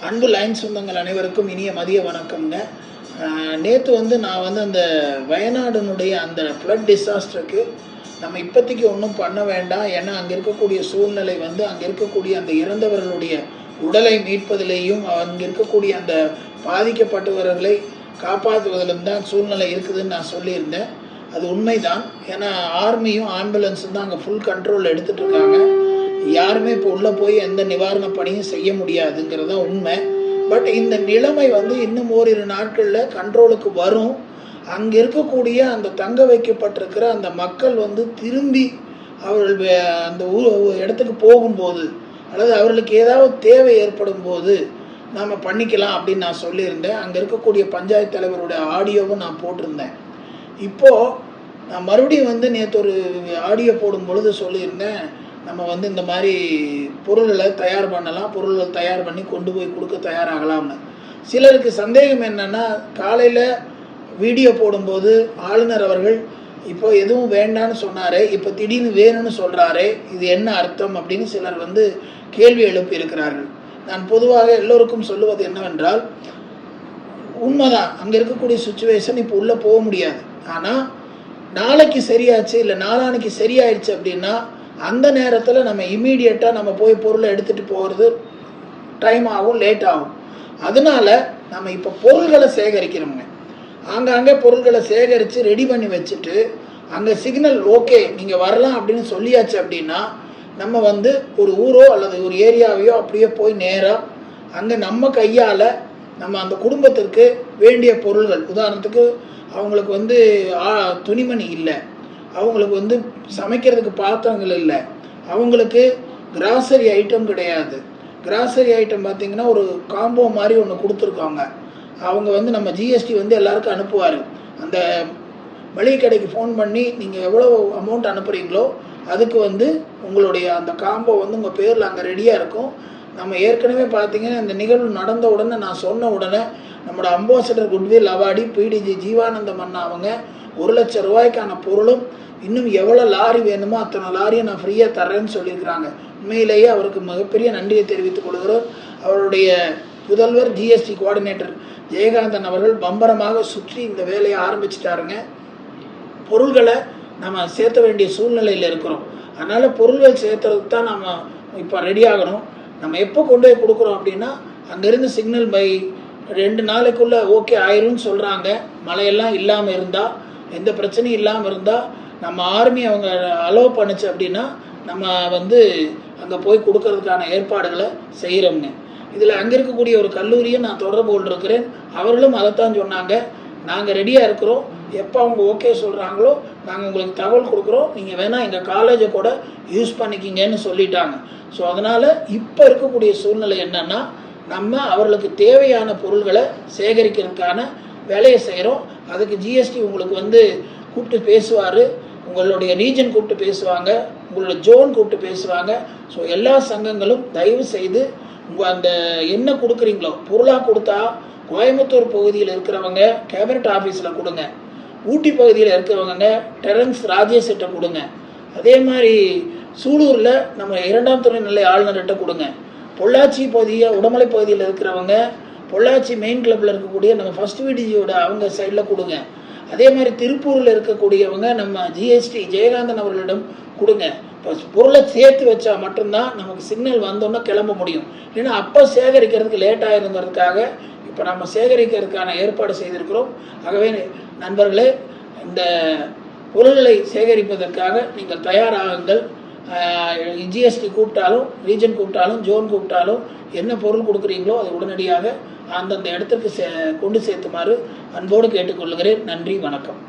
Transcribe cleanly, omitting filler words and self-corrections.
அன்பு லைன் சொந்தங்கள் அனைவருக்கும் இனிய மதிய வணக்கம்ங்க. நேற்று நான் அந்த வயநாடுனுடைய அந்த ஃப்ளட் டிசாஸ்டருக்கு நம்ம இப்போதைக்கு ஒன்றும் பண்ண வேண்டாம். ஏன்னா அங்கே இருக்கக்கூடிய சூழ்நிலை அங்கே இருக்கக்கூடிய அந்த இறந்தவர்களுடைய உடலை மீட்பதிலேயும் அங்கே இருக்கக்கூடிய அந்த பாதிக்கப்பட்டவர்களை காப்பாற்றுவதிலும் தான் சூழ்நிலை இருக்குதுன்னு நான் சொல்லியிருந்தேன். அது உண்மைதான். ஏன்னா ஆர்மியும் ஆம்புலன்ஸும் தான் அங்கே ஃபுல் கண்ட்ரோல் எடுத்துகிட்டு இருக்காங்க. யாருமே இப்போ உள்ளே போய் எந்த நிவாரண பணியும் செய்ய முடியாதுங்கிறது தான் உண்மை. பட் இந்த நிலைமை இன்னும் ஓரிரு நாட்களில் கண்ட்ரோலுக்கு வரும். அங்கே இருக்கக்கூடிய அந்த தங்க வைக்கப்பட்டிருக்கிற அந்த மக்கள் திரும்பி அவர்கள் அந்த இடத்துக்கு போகும்போது அல்லது அவர்களுக்கு ஏதாவது தேவை ஏற்படும் போது நாம் பண்ணிக்கலாம் அப்படின்னு நான் சொல்லியிருந்தேன். அங்கே இருக்கக்கூடிய பஞ்சாயத்து தலைவருடைய ஆடியோவும் நான் போட்டிருந்தேன். இப்போது நான் மறுபடியும் நேற்று ஒரு ஆடியோ போடும் பொழுது சொல்லியிருந்தேன், நம்ம இந்த மாதிரி பொருள்களை தயார் பண்ணலாம், பொருள்கள் தயார் பண்ணி கொண்டு போய் கொடுக்க தயாராகலாம்னு. சிலருக்கு சந்தேகம் என்னென்னா, காலையில் வீடியோ போடும்போது ஆளுநர் அவர்கள் இப்போ எதுவும் வேண்டான்னு சொன்னாரே, இப்போ திடீர்னு வேணும்னு சொல்கிறாரே, இது என்ன அர்த்தம் அப்படின்னு சிலர் கேள்வி எழுப்பி இருக்கிறார்கள். நான் பொதுவாக எல்லோருக்கும் சொல்லுவது என்னவென்றால், உண்மைதான், அங்கே இருக்கக்கூடிய சுச்சுவேஷன் இப்போ உள்ளே போக முடியாது. ஆனால் நாளைக்கு சரியாச்சு இல்லை நாளானைக்கு சரியாயிடுச்சு அப்படின்னா அந்த நேரத்தில் நம்ம இம்மீடியட்டாக நம்ம போய் பொருளை எடுத்துகிட்டு போகிறது டைம் ஆகும், லேட் ஆகும். அதனால் நம்ம இப்போ பொருள்களை சேகரிக்கிறோங்க. ஆங்காங்கே பொருள்களை சேகரித்து ரெடி பண்ணி வச்சுட்டு அங்கே சிக்னல் ஓகே நீங்கள் வரலாம் அப்படின்னு சொல்லியாச்சு அப்படின்னா நம்ம ஒரு ஊரோ அல்லது ஒரு ஏரியாவையோ அப்படியே போய் நேராக அங்கே நம்ம கையால் நம்ம அந்த குடும்பத்திற்கு வேண்டிய பொருள்கள், உதாரணத்துக்கு அவங்களுக்கு துணிமணி இல்லை, அவங்களுக்கு சமைக்கிறதுக்கு பாத்திரங்கள் இல்லை, அவங்களுக்கு கிராசரி ஐட்டம் கிடையாது. கிராசரி ஐட்டம் பார்த்திங்கன்னா ஒரு காம்போ மாதிரி ஒன்று கொடுத்துருக்காங்க. அவங்க நம்ம ஜிஎஸ்டி எல்லாருக்கும் அனுப்புவார். அந்த மளிகை கடைக்கு ஃபோன் பண்ணி நீங்கள் எவ்வளோ அமௌண்ட் அனுப்புகிறீங்களோ அதுக்கு உங்களுடைய அந்த காம்போ உங்கள் பேரில் அங்கே ரெடியாக இருக்கும். நம்ம ஏற்கனவே பார்த்திங்கன்னா இந்த நிகழ்வு நடந்த உடனே நான் சொன்ன உடனே நம்மளோட ambassador goodwill awardee PDG Jeevanandam அண்ணா அவங்க 1 லட்சம் ரூபாய்க்கான பொருளும் இன்னும் எவ்வளோ லாரி வேணுமோ அத்தனை லாரியை நான் ஃப்ரீயாக தர்றேன்னு சொல்லியிருக்கிறாங்க. உண்மையிலேயே அவருக்கு மிகப்பெரிய நன்றியை தெரிவித்துக் கொள்கிறோம். அவருடைய புதல்வர் ஜிஎஸ்டி கோஆர்டினேட்டர் ஜெயகாந்தன் அவர்கள் பம்பரமாக சுற்றி இந்த வேலையை ஆரம்பிச்சிட்டாருங்க. பொருள்களை நம்ம சேர்த்த வேண்டிய சூழ்நிலையில் இருக்கிறோம். அதனால் பொருள்கள் சேர்த்துறதுக்கு தான் நம்ம இப்போ ரெடி ஆகணும். நம்ம எப்போ கொண்டு போய் கொடுக்குறோம் அப்படின்னா அங்கேருந்து சிக்னல் பை 2 நாளைக்குள்ளே ஓகே ஆயிரும்னு சொல்கிறாங்க. மழையெல்லாம் இல்லாமல் இருந்தால், எந்த பிரச்சனையும் இல்லாமல் இருந்தால் நம்ம ஆர்மி அவங்க அலோவ் பண்ணுச்சு அப்படின்னா நம்ம அங்கே போய் கொடுக்கறதுக்கான ஏற்பாடுகளை செய்கிறோங்க. இதில் அங்கே இருக்கக்கூடிய ஒரு கல்லூரியை நான் தொடர்பு கொண்டிருக்கிறேன். அவர்களும் அதைத்தான் சொன்னாங்க, நாங்கள் ரெடியாக இருக்கிறோம், எப்போ அவங்க ஓகே சொல்கிறாங்களோ நாங்கள் உங்களுக்கு தகவல் கொடுக்குறோம், நீங்கள் வேணால் எங்கள் காலேஜை கூட யூஸ் பண்ணிக்கிங்கன்னு சொல்லிட்டாங்க. ஸோ அதனால் இப்போ இருக்கக்கூடிய சூழ்நிலை என்னென்னா, நம்ம அவர்களுக்கு தேவையான பொருள்களை சேகரிக்கிறதுக்கான வேலையை செய்கிறோம். அதுக்கு ஜிஎஸ்டி உங்களுக்கு கூப்பிட்டு பேசுவார், உங்களுடைய ரீஜன் கூப்பிட்டு பேசுவாங்க, உங்களோட ஜோன் கூப்பிட்டு பேசுவாங்க. ஸோ எல்லா சங்கங்களும் தயவு செய்து அந்த என்ன கொடுக்குறீங்களோ பொருளாக கொடுத்தா கோயம்புத்தூர் பகுதியில் இருக்கிறவங்க கேபினட் ஆஃபீஸில் கொடுங்க, ஊட்டி பகுதியில் இருக்கிறவங்க டெரன்ஸ் ராஜேஷ்கிட்ட கொடுங்க, அதே மாதிரி சூலூரில் நம்ம 2ஆம் துணைநிலை ஆளுநர்கிட்ட கொடுங்க, பொள்ளாச்சி பகுதியை உடமலை பகுதியில் இருக்கிறவங்க பொள்ளாச்சி மெயின் கிளப்பில் இருக்கக்கூடிய நம்ம ஃபஸ்ட் விடிஜியோட அவங்க சைடில் கொடுங்க. அதே மாதிரி திருப்பூரில் இருக்கக்கூடியவங்க நம்ம ஜிஎஸ்டி ஜெயகாந்தன் அவர்களிடம் கொடுங்க. இப்போ பொருளை சேர்த்து வச்சா மட்டும்தான் நமக்கு சிக்னல் வந்தோன்னா கிளம்ப முடியும். ஏன்னா அப்போ சேகரிக்கிறதுக்கு லேட் ஆகிருங்கிறதுக்காக இப்போ நம்ம சேகரிக்கிறதுக்கான ஏற்பாடு செய்திருக்கிறோம். ஆகவே நண்பர்களே, இந்த பொருள்களை சேகரிப்பதற்காக நீங்கள் தயாராகுங்கள். ஜிஎஸ்டி கூப்பிட்டாலும், ரீஜன் கூப்பிட்டாலும், ஜோன் கூப்பிட்டாலும் என்ன பொருள் கொடுக்குறீங்களோ அதை உடனடியாக அந்தந்த இடத்திற்கு கொண்டு சேர்த்துமாறு அன்போடு கேட்டுக்கொள்கிறேன். நன்றி, வணக்கம்.